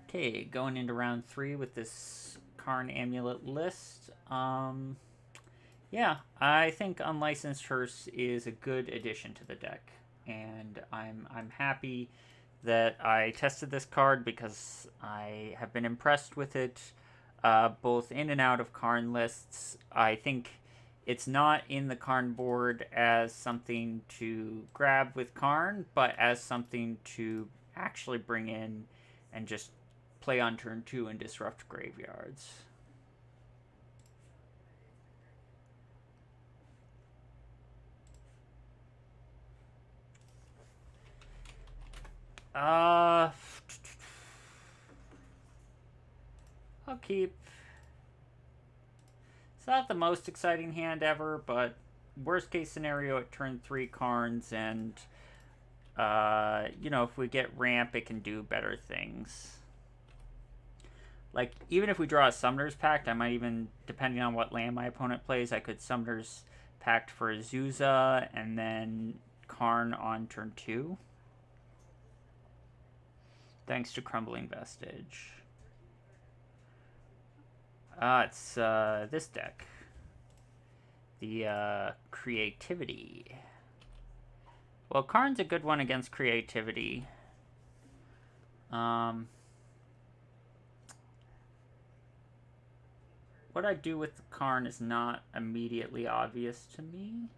Okay, going into round 3 with this Karn Amulet list. Yeah, I think Unlicensed Hearse is a good addition to the deck, and I'm happy that I tested this card because I have been impressed with it, both in and out of Karn lists. I think it's not in the Karn board as something to grab with Karn, but as something to actually bring in and just play on turn 2 and disrupt graveyards. I'll keep. It's not the most exciting hand ever, but worst case scenario at turn 3 Karns, and if we get ramp, it can do better things. Like, even if we draw a Summoner's Pact, I might even, depending on what land my opponent plays, I could Summoner's Pact for Azusa and then Karn on turn 2. Thanks to Crumbling Vestige. It's this deck. The Creativity. Well, Karn's a good one against Creativity. What I do with the Karn is not immediately obvious to me.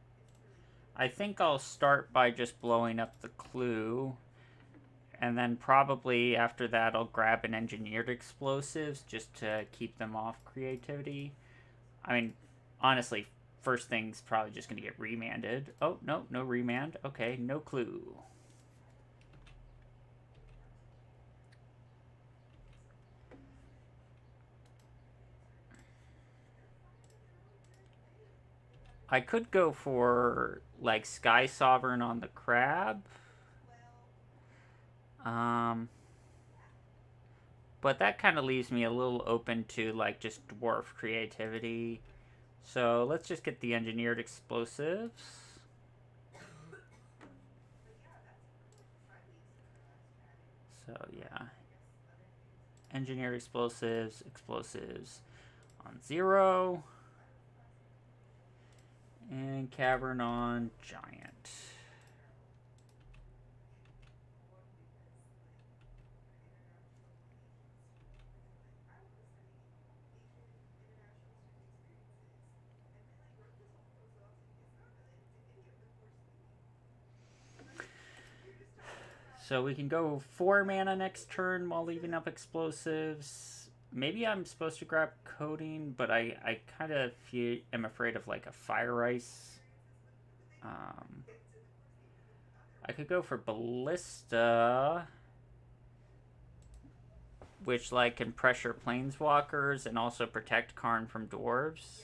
I think I'll start by just blowing up the clue, and then probably after that I'll grab an Engineered Explosives just to keep them off Creativity. I mean, honestly, first thing's probably just going to get remanded. Oh, no remand. Okay, no clue. I could go for, like, Sky Sovereign on the Crab. But that kind of leaves me a little open to, like, just Dwarf Creativity. So let's just get the Engineered Explosives. So, yeah. Engineered Explosives, Explosives on 0. And Cavern on Giant. So we can go 4 mana next turn while leaving up Explosives. Maybe I'm supposed to grab Coding, but I kind of am afraid of, like, a Fire Ice. I could go for Ballista, which, like, can pressure Planeswalkers and also protect Karn from Dwarves.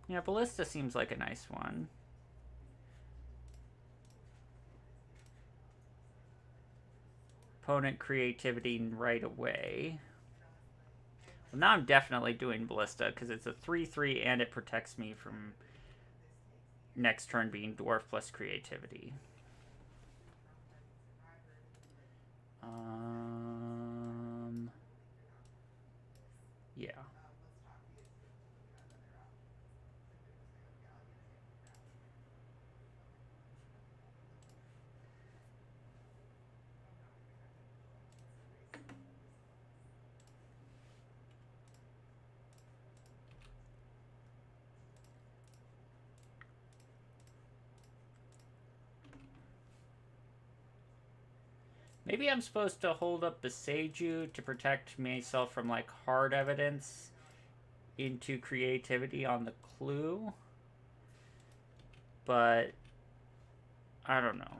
Yeah, Ballista seems like a nice one. Opponent Creativity right away. Well, now I'm definitely doing Ballista because it's a 3/3 and it protects me from next turn being Dwarf plus Creativity. Yeah. Maybe I'm supposed to hold up Beseiju to protect myself from, like, hard evidence into Creativity on the clue. But I don't know.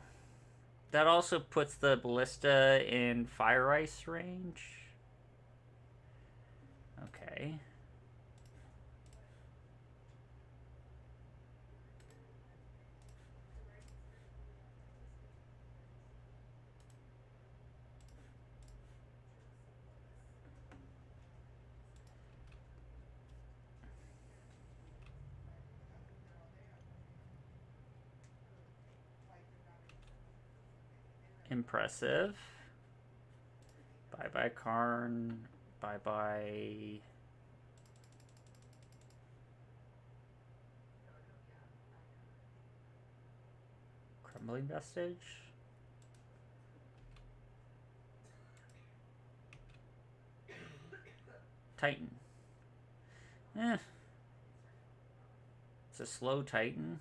That also puts the Ballista in Fire Ice range. Okay. Impressive. Bye-bye, Karn. Bye-bye. Crumbling Vestige. Titan. It's a slow Titan.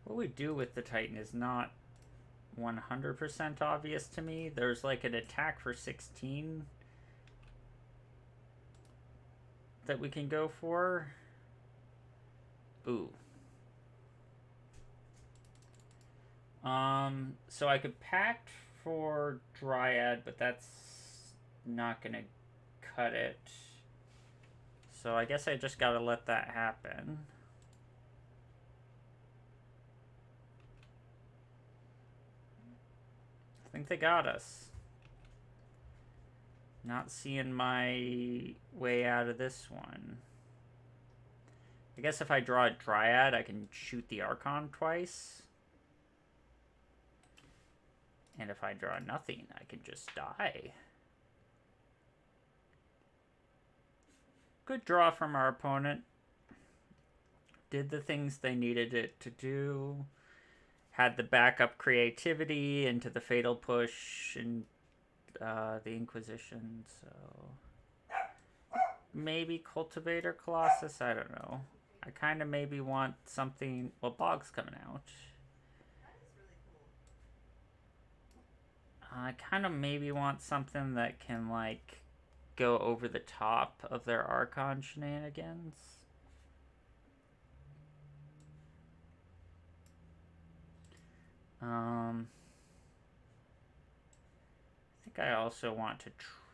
What we do with the Titan is not 100% obvious to me. There's like an attack for 16 that we can go for. Ooh. So I could pact for Dryad, but that's not gonna cut it. So I guess I just gotta let that happen. I think they got us. Not seeing my way out of this one. I guess if I draw a Dryad, I can shoot the Archon twice. And if I draw nothing, I can just die. Good draw from our opponent. Did the things they needed it to do. Had the backup creativity into the Fatal Push and the Inquisition, so... Maybe Cultivator Colossus? I don't know. I kind of maybe want something... Well, Bog's coming out. I kind of maybe want something that can, like, go over the top of their Archon shenanigans. I think I also want to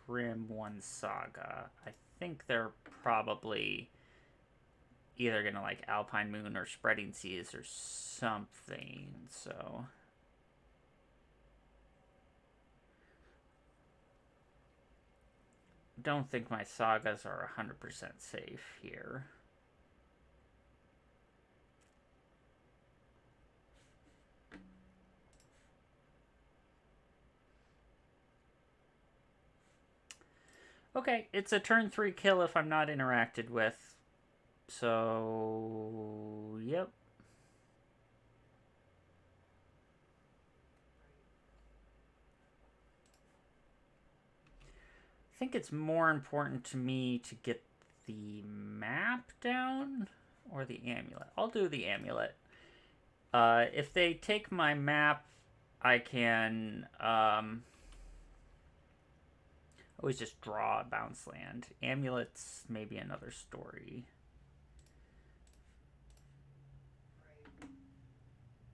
trim one Saga. I think they're probably either gonna like Alpine Moon or Spreading Seas or something, so... Don't think my Sagas are 100% safe here. Okay, it's a turn 3 kill if I'm not interacted with. So, yep. I think it's more important to me to get the map down or the amulet. I'll do the amulet. If they take my map, I can always just draw a bounce land. Amulets, maybe another story.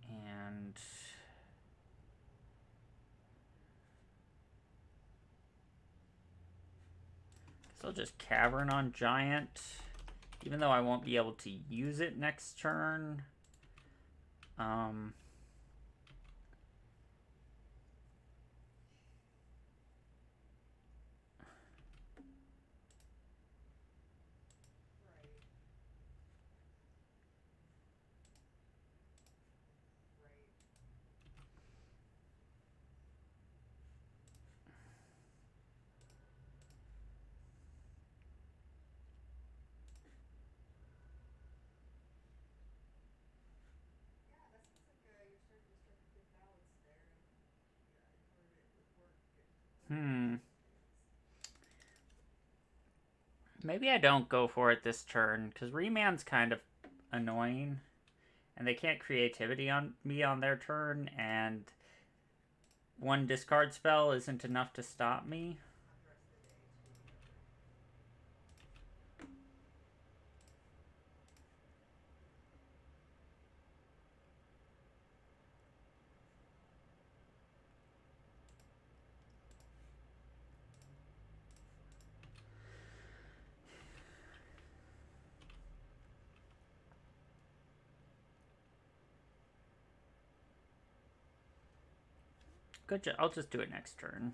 And... So I'll just Cavern on Giant, even though I won't be able to use it next turn. Maybe I don't go for it this turn, because Remand's kind of annoying. And they can't creativity on me on their turn, and one discard spell isn't enough to stop me. Good job. I'll just do it next turn.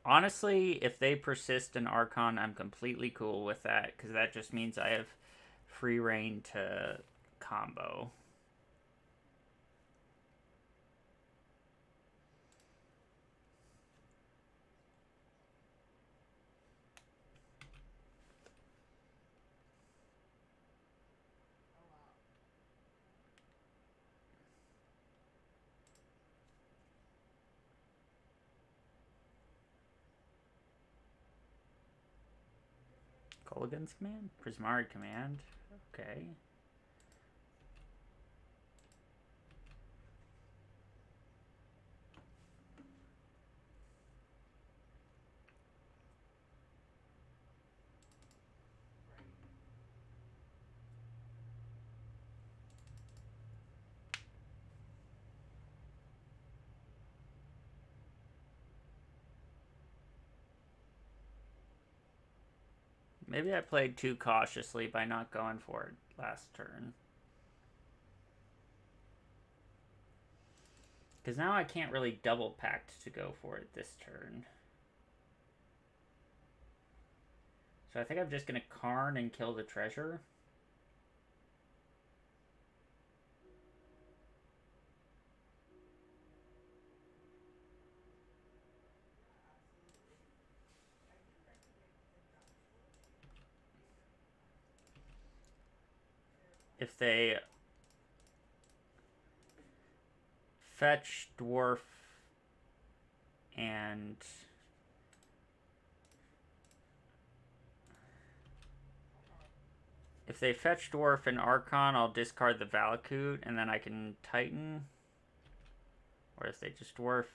Honestly, if they persist in Archon, I'm completely cool with that, because that just means I have free reign to combo. Kolaghan's command? Prismari command? Okay. Maybe I played too cautiously by not going for it last turn. Because now I can't really double pact to go for it this turn. So I think I'm just going to Karn and kill the treasure. If they fetch dwarf and if they fetch dwarf and Archon, I'll discard the Valakut and then I can Titan. Or if they just dwarf,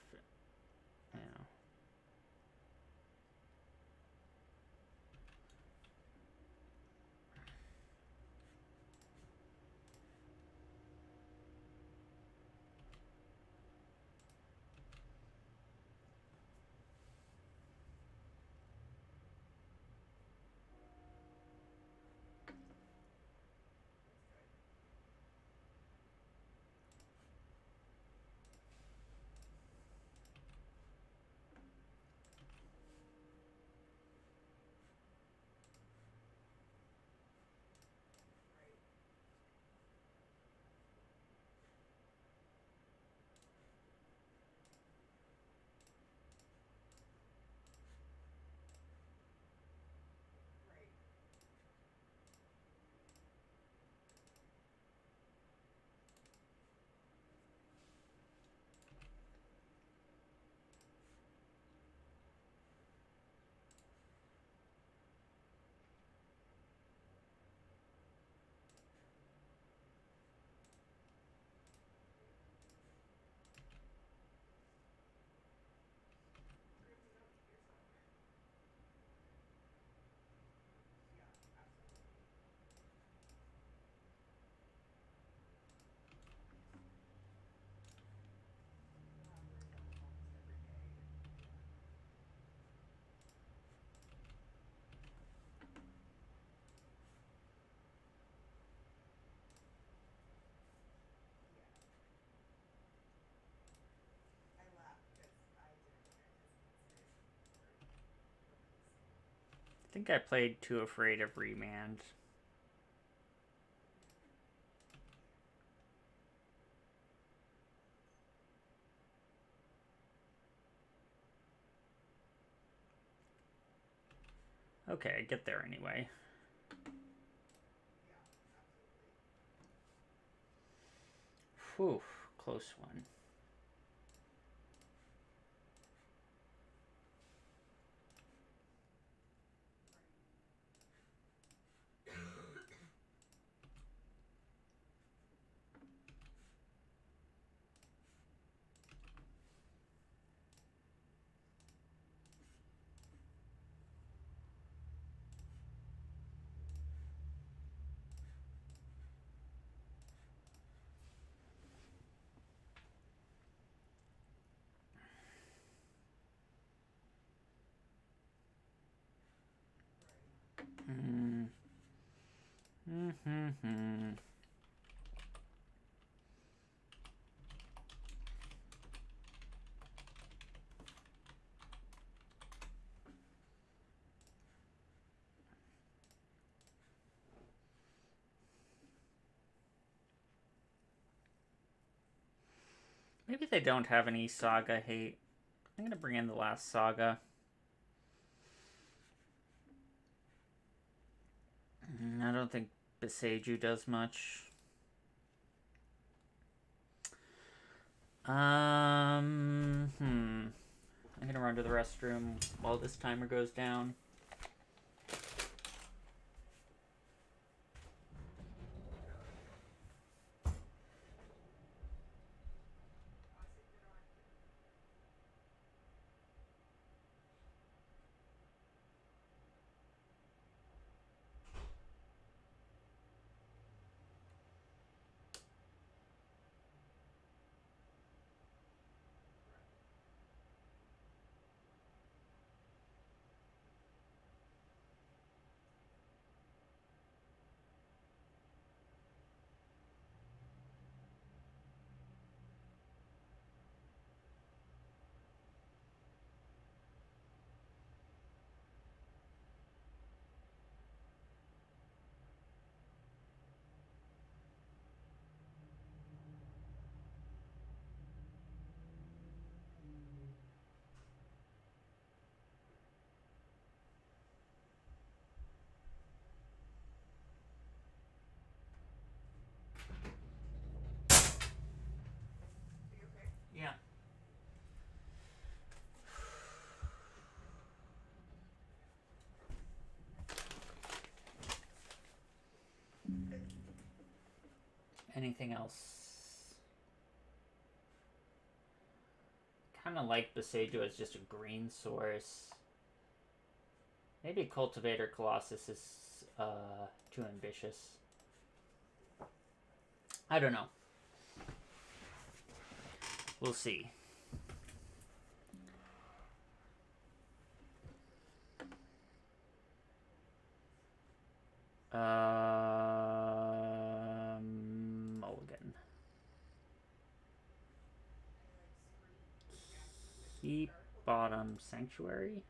you know. I think I played too afraid of remand. Okay, I get there anyway. Whew, close one. Maybe they don't have any saga hate. I'm gonna bring in the last saga. I don't think Beseiju does much. I'm gonna run to the restroom while this timer goes down. Yeah. Anything else? Kind of like Beseiju as just a green source. Maybe Cultivator Colossus is too ambitious. I don't know. We'll see. Mulligan. Keep bottom Sanctuary.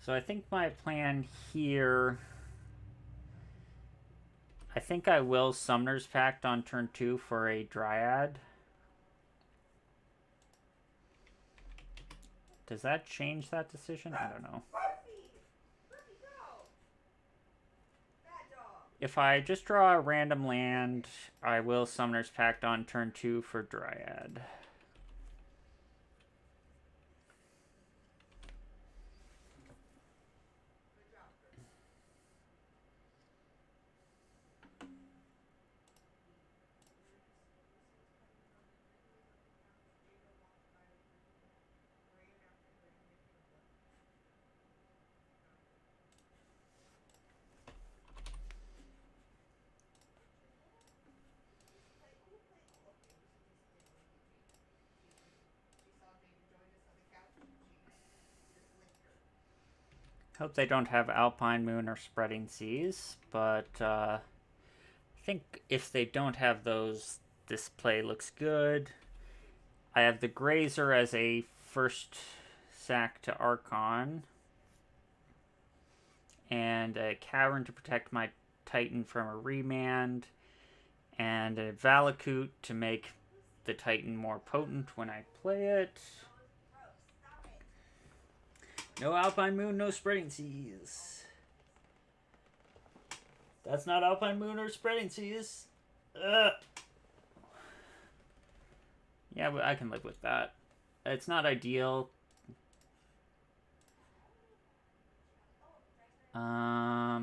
So I think my plan here... I think I will Summoner's Pact on turn 2 for a Dryad. Does that change that decision? I don't know. If I just draw a random land, I will Summoner's Pact on turn 2 for Dryad. Hope they don't have Alpine Moon or Spreading Seas, but I think if they don't have those, this play looks good. I have the Grazer as a first sack to Archon, and a Cavern to protect my Titan from a remand, and a Valakut to make the Titan more potent when I play it. No Alpine Moon, no Spreading Seas. That's not Alpine Moon or Spreading Seas. Yeah, but I can live with that. It's not ideal. Yeah,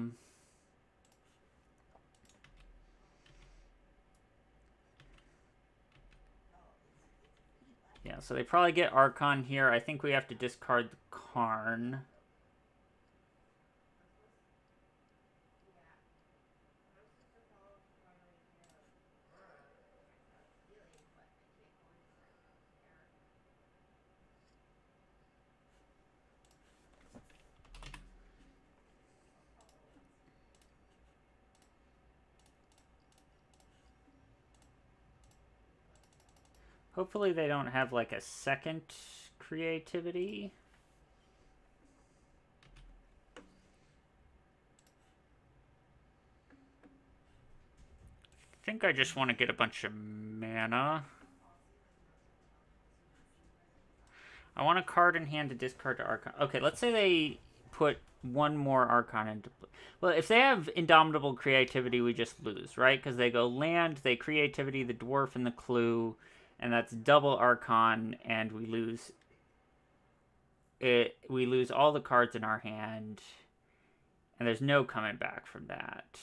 so they probably get Archon here. I think we have to discard the Karn. Hopefully they don't have like a second creativity. I think I just want to get a bunch of mana. I want a card in hand to discard to Archon. Okay, let's say they put one more Archon into play. Well, if they have Indomitable Creativity, we just lose, right? Because they go land, they Creativity, the Dwarf, and the Clue, and that's double Archon, and we lose it. We lose all the cards in our hand, and there's no coming back from that.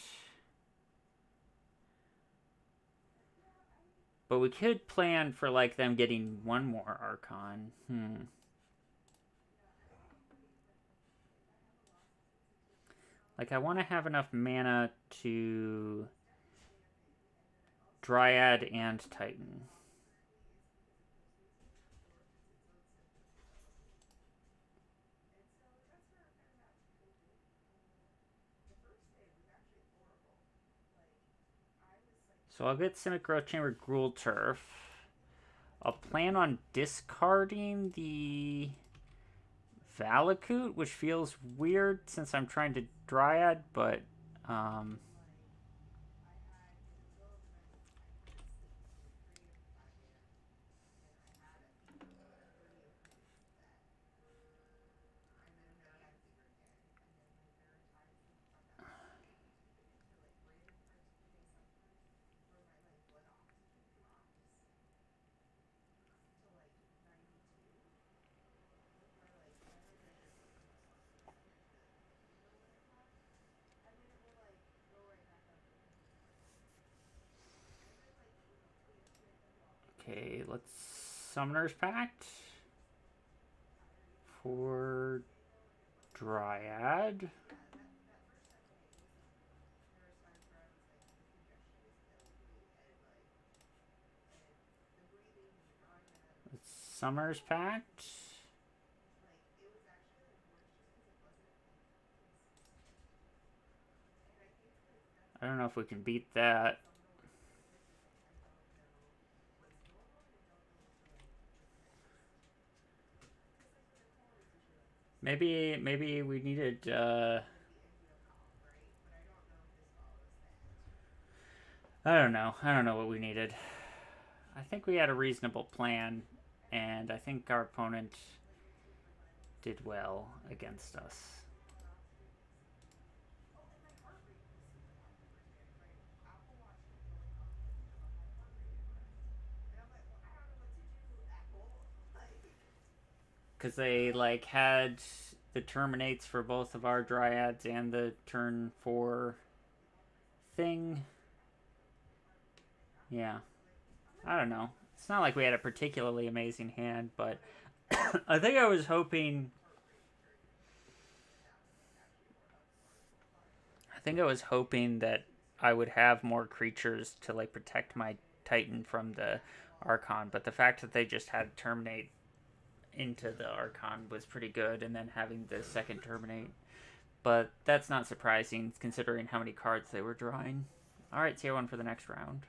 But we could plan for like them getting one more Archon. Like I want to have enough mana to Dryad and Titan. So I'll get Simic Growth Chamber, Gruul Turf. I'll plan on discarding the Valakut, which feels weird since I'm trying to Dryad, but okay, let's Summoner's Pact for Dryad. Let's Summoner's Pact. I don't know if we can beat that. Maybe we needed I don't know. I don't know what we needed. I think we had a reasonable plan, and I think our opponent did well against us. Because they like had the terminates for both of our Dryads and the turn 4 thing. Yeah. I don't know. It's not like we had a particularly amazing hand, but I think I was hoping. I think I was hoping that I would have more creatures to like protect my Titan from the Archon, but the fact that they just had terminate into the Archon was pretty good, and then having the second terminate. But that's not surprising considering how many cards they were drawing. Alright, see you on for the next round.